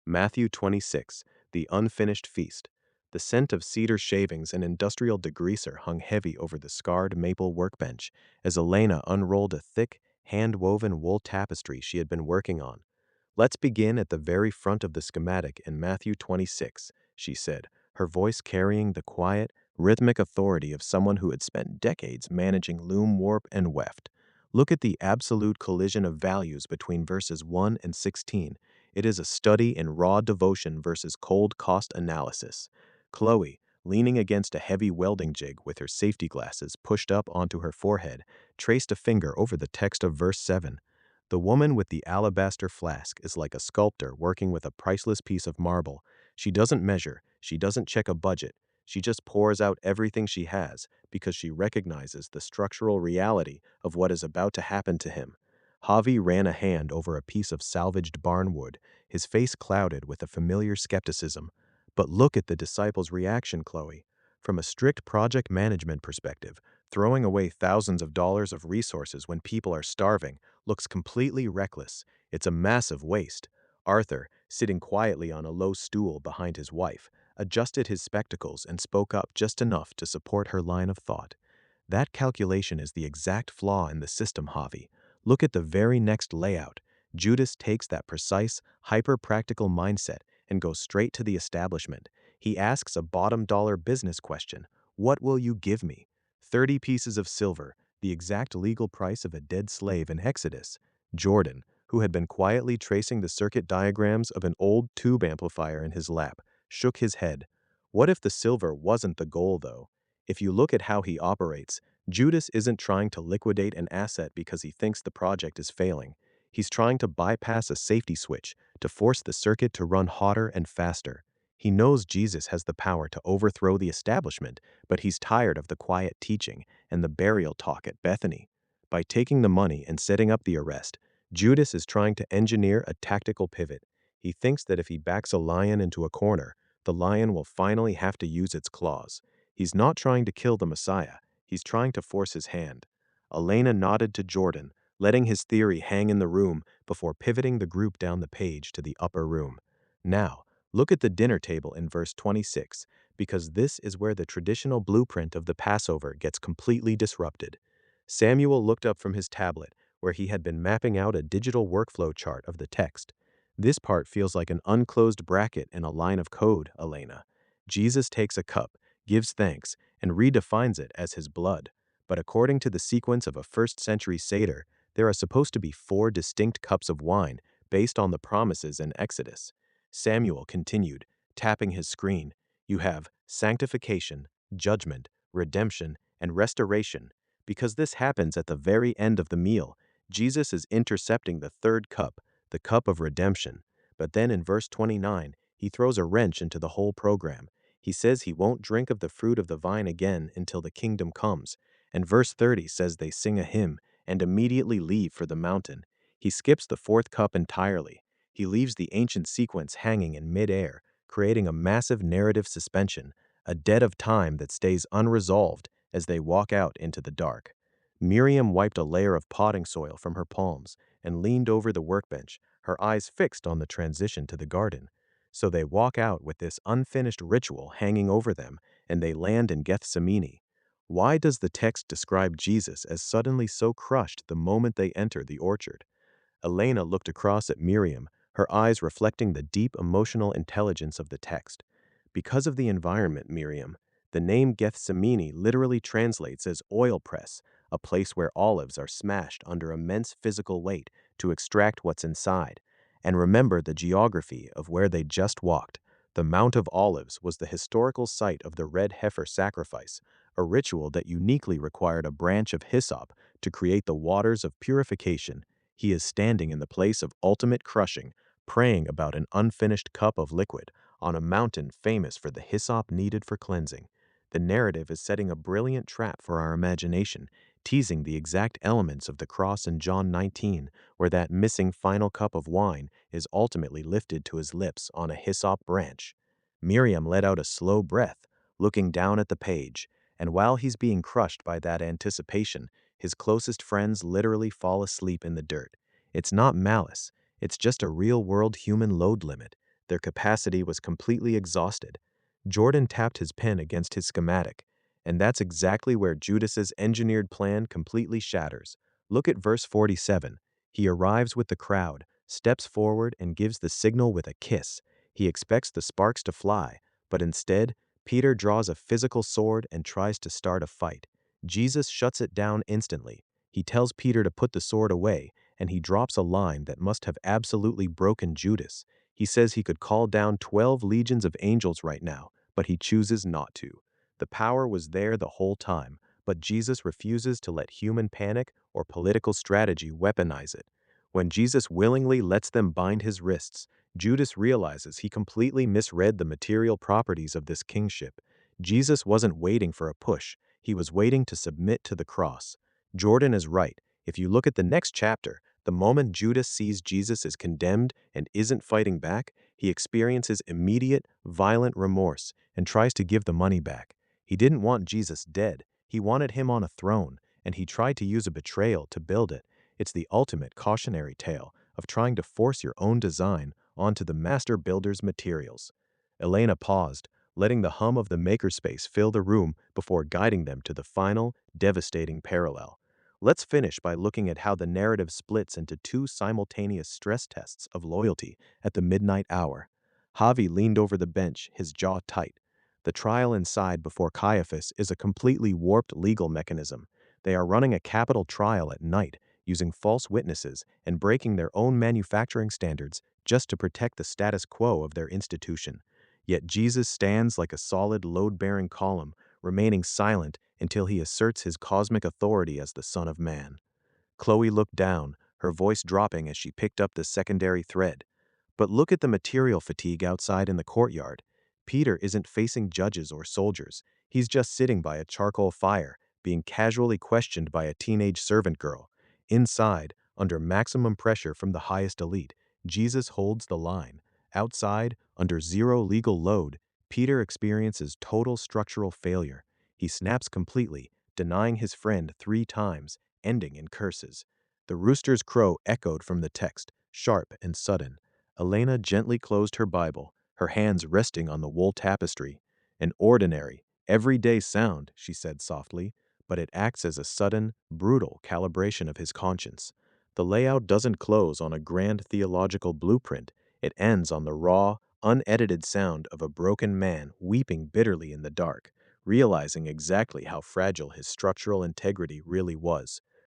Matthew 26, the unfinished feast. The scent of cedar shavings and industrial degreaser hung heavy over the scarred maple workbench as Elena unrolled a thick, hand-woven wool tapestry she had been working on. "Let's begin at the very front of the schematic in Matthew 26, she said, her voice carrying the quiet, rhythmic authority of someone who had spent decades managing loom warp and weft. Look at the absolute collision of values between verses 1 and 16. It is a study in raw devotion versus cold cost analysis. Chloe, leaning against a heavy welding jig with her safety glasses pushed up onto her forehead, traced a finger over the text of verse 7. The woman with the alabaster flask is like a sculptor working with a priceless piece of marble. She doesn't measure, she doesn't check a budget, she just pours out everything she has because she recognizes the structural reality of what is about to happen to him. Javi ran a hand over a piece of salvaged barnwood, his face clouded with a familiar skepticism. But look at the disciples' reaction, Chloe. From a strict project management perspective, throwing away thousands of dollars of resources when people are starving looks completely reckless. It's a massive waste. Arthur, sitting quietly on a low stool behind his wife, adjusted his spectacles and spoke up just enough to support her line of thought. That calculation is the exact flaw in the system, Javi. Look at the very next layout. Judas takes that precise, hyper-practical mindset and goes straight to the establishment. He asks a bottom-dollar business question. What will you give me? 30 pieces of silver, the exact legal price of a dead slave in Exodus. Jordan, who had been quietly tracing the circuit diagrams of an old tube amplifier in his lap, shook his head. What if the silver wasn't the goal, though? If you look at how he operates, Judas isn't trying to liquidate an asset because he thinks the project is failing. He's trying to bypass a safety switch to force the circuit to run hotter and faster. He knows Jesus has the power to overthrow the establishment, but he's tired of the quiet teaching and the burial talk at Bethany. By taking the money and setting up the arrest, Judas is trying to engineer a tactical pivot. He thinks that if he backs a lion into a corner, the lion will finally have to use its claws. He's not trying to kill the Messiah, he's trying to force his hand. Elena nodded to Jordan, letting his theory hang in the room before pivoting the group down the page to the upper room. Now, look at the dinner table in verse 26, because this is where the traditional blueprint of the Passover gets completely disrupted. Samuel looked up from his tablet, where he had been mapping out a digital workflow chart of the text. This part feels like an unclosed bracket in a line of code, Elena. Jesus takes a cup, gives thanks, and redefines it as his blood. But according to the sequence of a first-century Seder, there are supposed to be 4 distinct cups of wine based on the promises in Exodus. Samuel continued, tapping his screen. You have sanctification, judgment, redemption, and restoration. Because this happens at the very end of the meal, Jesus is intercepting the 3rd cup, the cup of redemption. But then in verse 29, he throws a wrench into the whole program. He says he won't drink of the fruit of the vine again until the kingdom comes. And verse 30 says they sing a hymn and immediately leave for the mountain. He skips the 4th cup entirely. He leaves the ancient sequence hanging in mid-air, creating a massive narrative suspension, a debt of time that stays unresolved as they walk out into the dark. Miriam wiped a layer of potting soil from her palms and leaned over the workbench, her eyes fixed on the transition to the garden. So they walk out with this unfinished ritual hanging over them, and they land in Gethsemane. Why does the text describe Jesus as suddenly so crushed the moment they enter the orchard? Elena looked across at Miriam, her eyes reflecting the deep emotional intelligence of the text. Because of the environment, Miriam, the name Gethsemane literally translates as oil press, a place where olives are smashed under immense physical weight to extract what's inside. And remember the geography of where they just walked. The Mount of Olives was the historical site of the red heifer sacrifice, a ritual that uniquely required a branch of hyssop to create the waters of purification. He is standing in the place of ultimate crushing, praying about an unfinished cup of liquid on a mountain famous for the hyssop needed for cleansing. The narrative is setting a brilliant trap for our imagination, teasing the exact elements of the cross in John 19, where that missing final cup of wine is ultimately lifted to his lips on a hyssop branch. Miriam let out a slow breath, looking down at the page, and while he's being crushed by that anticipation, his closest friends literally fall asleep in the dirt. It's not malice, it's just a real-world human load limit. Their capacity was completely exhausted. Jordan tapped his pen against his schematic, and that's exactly where Judas's engineered plan completely shatters. Look at verse 47. He arrives with the crowd, steps forward, and gives the signal with a kiss. He expects the sparks to fly, but instead, Peter draws a physical sword and tries to start a fight. Jesus shuts it down instantly. He tells Peter to put the sword away, and he drops a line that must have absolutely broken Judas. He says he could call down 12 legions of angels right now, but he chooses not to. The power was there the whole time, but Jesus refuses to let human panic or political strategy weaponize it. When Jesus willingly lets them bind his wrists, Judas realizes he completely misread the material properties of this kingship. Jesus wasn't waiting for a push, he was waiting to submit to the cross. Jordan is right. If you look at the next chapter, the moment Judas sees Jesus is condemned and isn't fighting back, he experiences immediate, violent remorse and tries to give the money back. He didn't want Jesus dead, he wanted him on a throne, and he tried to use a betrayal to build it. It's the ultimate cautionary tale of trying to force your own design onto the master builder's materials. Elena paused, letting the hum of the makerspace fill the room before guiding them to the final, devastating parallel. Let's finish by looking at how the narrative splits into two simultaneous stress tests of loyalty at the midnight hour. Javi leaned over the bench, his jaw tight. The trial inside before Caiaphas is a completely warped legal mechanism. They are running a capital trial at night, using false witnesses and breaking their own manufacturing standards just to protect the status quo of their institution. Yet Jesus stands like a solid, load-bearing column, remaining silent until he asserts his cosmic authority as the Son of Man. Chloe looked down, her voice dropping as she picked up the secondary thread. But look at the material fatigue outside in the courtyard. Peter isn't facing judges or soldiers. He's just sitting by a charcoal fire, being casually questioned by a teenage servant girl. Inside, under maximum pressure from the highest elite, Jesus holds the line. Outside, under zero legal load, Peter experiences total structural failure. He snaps completely, denying his friend 3 times, ending in curses. The rooster's crow echoed from the text, sharp and sudden. Elena gently closed her Bible, her hands resting on the wool tapestry. An ordinary, everyday sound, she said softly, but it acts as a sudden, brutal calibration of his conscience. The layout doesn't close on a grand theological blueprint. It ends on the raw, unedited sound of a broken man weeping bitterly in the dark, realizing exactly how fragile his structural integrity really was.